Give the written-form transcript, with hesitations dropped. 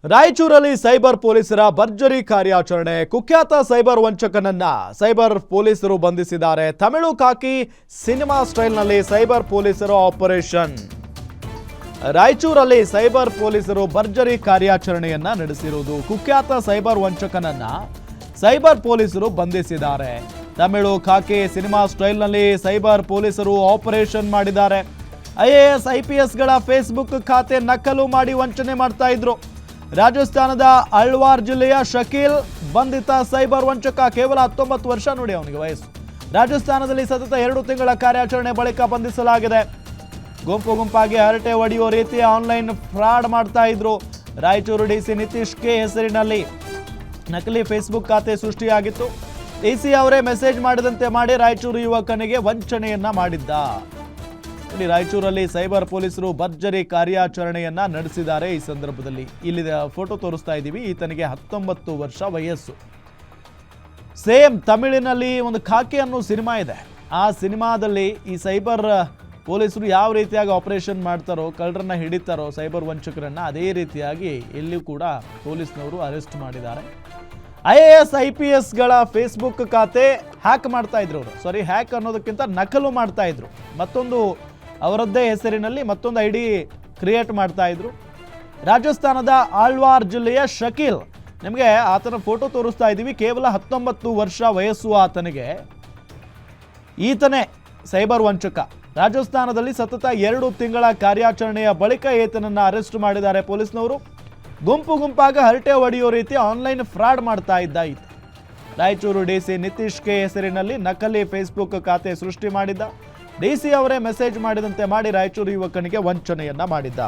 ರಾಯಚೂರಲ್ಲಿ cyber ಪೊಲೀಸರ ಭರ್ಜರಿ ಕಾರ್ಯಾಚರಣೆ. ಕುಖ್ಯಾತ ಸೈಬರ್ ವಂಚಕನನ್ನ ಸೈಬರ್ ಪೊಲೀಸರು ಬಂಧಿಸಿದ್ದಾರೆ. ತಮಿಳು ಖಾಕಿ ಸಿನಿಮಾ ಸ್ಟೈಲ್ನಲ್ಲಿ ಸೈಬರ್ ಪೊಲೀಸರು ಆಪರೇಷನ್. ರಾಯಚೂರಲ್ಲಿ ಸೈಬರ್ ಪೊಲೀಸರು ಭರ್ಜರಿ ಕಾರ್ಯಾಚರಣೆಯನ್ನ ನಡೆಸಿರುವುದು. ಕುಖ್ಯಾತ ಸೈಬರ್ ವಂಚಕನನ್ನ ಸೈಬರ್ ಪೊಲೀಸರು ಬಂಧಿಸಿದ್ದಾರೆ. ತಮಿಳು ಖಾಕಿ ಸಿನಿಮಾ ಸ್ಟೈಲ್ನಲ್ಲಿ ಸೈಬರ್ ಪೊಲೀಸರು ಆಪರೇಷನ್ ಮಾಡಿದ್ದಾರೆ. IAS IPS ಗಳ ಫೇಸ್ಬುಕ್ ಖಾತೆ ನಕಲು ಮಾಡಿ ವಂಚನೆ ಮಾಡ್ತಾ ಇದ್ರು. ರಾಜಸ್ಥಾನದ ಅಳ್ವಾರ್ ಜಿಲ್ಲೆಯ ಶಕೀಲ್ ಬಂಧಿತ ಸೈಬರ್ ವಂಚಕ. ಕೇವಲ 19 ವರ್ಷ ನೋಡಿ ಅವನಿಗೆ ವಯಸ್ಸು. ರಾಜಸ್ಥಾನದಲ್ಲಿ ಸತತ 2 ತಿಂಗಳ ಕಾರ್ಯಾಚರಣೆ ಬಳಿಕ ಬಂಧಿಸಲಾಗಿದೆ. ಗುಂಪಾಗಿ ಹರಟೆ ಹೊಡೆಯುವ ರೀತಿ ಆನ್ಲೈನ್ ಫ್ರಾಡ್ ಮಾಡ್ತಾ ಇದ್ರು. ರಾಯಚೂರು DC ನಿತೀಶ್ ಕೆ ಹೆಸರಿನಲ್ಲಿ ನಕಲಿ ಫೇಸ್ಬುಕ್ ಖಾತೆ ಸೃಷ್ಟಿಯಾಗಿತ್ತು. DC ಅವರೇ ಮೆಸೇಜ್ ಮಾಡಿದಂತೆ ಮಾಡಿ ರಾಯಚೂರು ಯುವಕನಿಗೆ ವಂಚನೆಯನ್ನ ಮಾಡಿದ್ದ. ರಾಯಚೂರಲ್ಲಿ ಸೈಬರ್ ಪೊಲೀಸರು ಭರ್ಜರಿ ಕಾರ್ಯಾಚರಣೆಯನ್ನ ನಡೆಸಿದ್ದಾರೆ. ಈ ಸಂದರ್ಭದಲ್ಲಿ ಇಲ್ಲಿ ಫೋಟೋ ತೋರಿಸ್ತಾ ಇದ್ದೀವಿ. ಈತನಿಗೆ 19 ವರ್ಷ ವಯಸ್ಸು. ಸೇಮ್ ತಮಿಳಿನಲ್ಲಿ ಒಂದು ಖಾಕಿ ಅನ್ನೋ ಸಿನಿಮಾ ಇದೆ. ಆ ಸಿನಿಮಾದಲ್ಲಿ ಈ ಸೈಬರ್ ಪೊಲೀಸರು ಯಾವ ರೀತಿಯಾಗಿ ಆಪರೇಷನ್ ಮಾಡ್ತಾರೋ, ಕಳ್ಳರನ್ನ ಹಿಡಿತಾರೋ, ಸೈಬರ್ ವಂಚಕರನ್ನ, ಅದೇ ರೀತಿಯಾಗಿ ಇಲ್ಲಿ ಕೂಡ ಪೊಲೀಸ್ನವರು ಅರೆಸ್ಟ್ ಮಾಡಿದ್ದಾರೆ. IAS IPS ಗಳ ಫೇಸ್ಬುಕ್ ಖಾತೆ ಹ್ಯಾಕ್ ಮಾಡ್ತಾ ಇದ್ರು ಅವರು. ಹ್ಯಾಕ್ ಅನ್ನೋದಕ್ಕಿಂತ ನಕಲು ಮಾಡ್ತಾ ಇದ್ರು. ಮತ್ತೊಂದು ಅವರದ್ದೇ ಹೆಸರಿನಲ್ಲಿ ಮತ್ತೊಂದು ID ಕ್ರಿಯೇಟ್ ಮಾಡ್ತಾ ಇದ್ರು. ರಾಜಸ್ಥಾನದ ಆಳ್ವಾರ್ ಜಿಲ್ಲೆಯ ಶಕೀಲ್, ನಿಮಗೆ ಆತನ ಫೋಟೋ ತೋರಿಸ್ತಾ ಇದ್ದೀವಿ. ಕೇವಲ 19 ವರ್ಷ ವಯಸ್ಸು ಆತನಿಗೆ. ಈತನೇ ಸೈಬರ್ ವಂಚಕ. ರಾಜಸ್ಥಾನದಲ್ಲಿ ಸತತ 2 ತಿಂಗಳ ಕಾರ್ಯಾಚರಣೆಯ ಬಳಿಕ ಈತನನ್ನು ಅರೆಸ್ಟ್ ಮಾಡಿದ್ದಾರೆ ಪೊಲೀಸ್ನವರು. ಗುಂಪಾಗಿ ಹರಟೆ ಹೊಡೆಯೋ ರೀತಿ ಆನ್ಲೈನ್ ಫ್ರಾಡ್ ಮಾಡ್ತಾ ಇದ್ದ ಈತ. ರಾಯಚೂರು DC ನಿತೀಶ್ ಕೆ ಹೆಸರಿನಲ್ಲಿ ನಕಲಿ ಫೇಸ್ಬುಕ್ ಖಾತೆ ಸೃಷ್ಟಿ ಮಾಡಿದ್ದ. DC ಅವರೇ ಮೆಸೇಜ್ ಮಾಡಿದಂತೆ ಮಾಡಿ ರಾಯಚೂರು ಯುವಕನಿಗೆ ವಂಚನೆಯನ್ನ ಮಾಡಿದ್ದ.